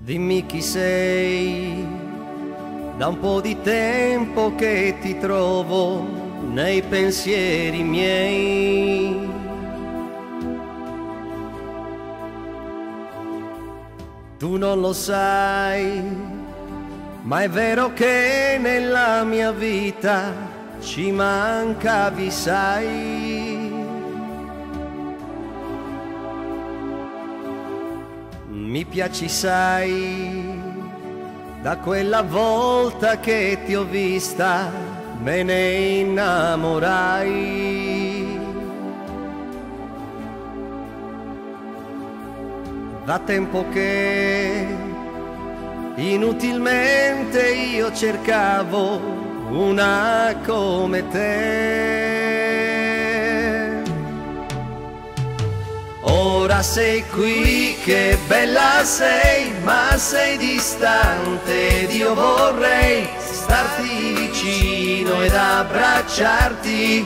Dimmi chi sei, da un po' di tempo che ti trovo nei pensieri miei. Tu non lo sai, ma è vero che nella mia vita ci mancavi, sai. Mi piaci, sai, da quella volta che ti ho vista me ne innamorai. Da tempo che inutilmente io cercavo una come te. Ora sei qui, che bella sei, ma sei distante ed io vorrei starti vicino ed abbracciarti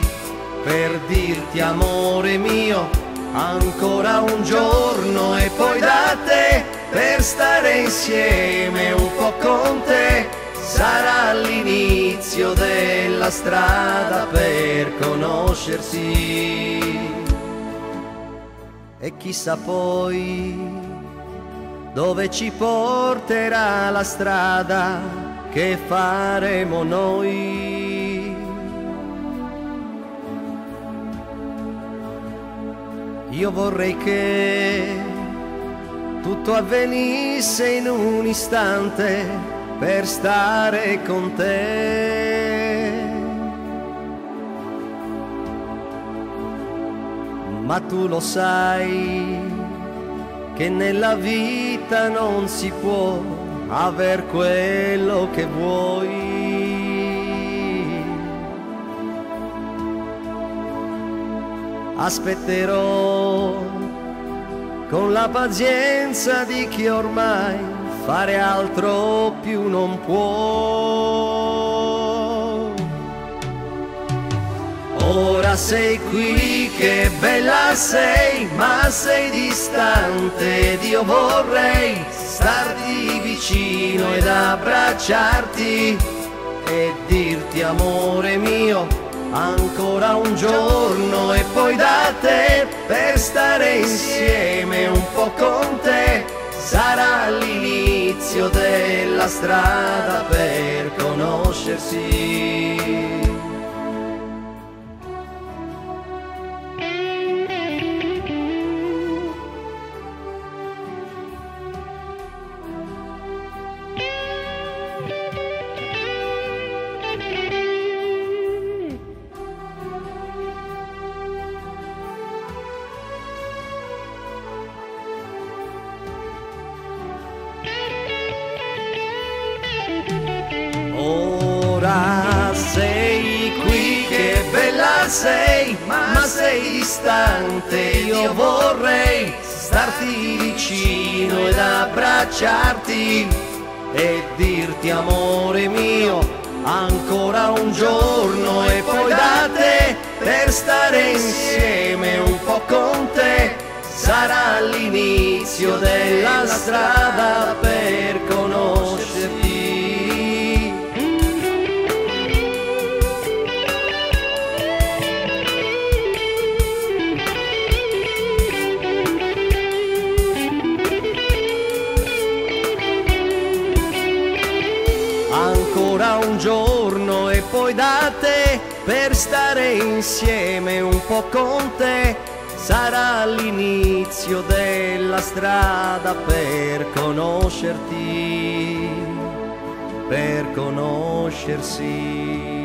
per dirti amore mio ancora un giorno e poi da te per stare insieme un po' con te. Sarà l'inizio della strada per conoscersi. E chissà poi dove ci porterà la strada che faremo noi. Io vorrei che tutto avvenisse in un istante per stare con te. Ma tu lo sai che nella vita non si può aver quello che vuoi. Aspetterò con la pazienza di chi ormai fare altro più non può. Ora sei qui, che bella sei, ma sei distante ed io vorrei starti vicino ed abbracciarti e dirti amore mio ancora un giorno e poi da te per stare insieme un po' con te. Sarà l'inizio della strada per conoscersi. Ora sei qui, che bella sei, ma sei distante, io vorrei starti vicino ed abbracciarti e dirti amore mio ancora un giorno e poi da te per stare insieme un po' con te. Sarà l'inizio della strada per conoscerti. Ancora un giorno e poi da te per stare insieme un po' con te. Sarà l'inizio della strada per conoscerti, per conoscersi.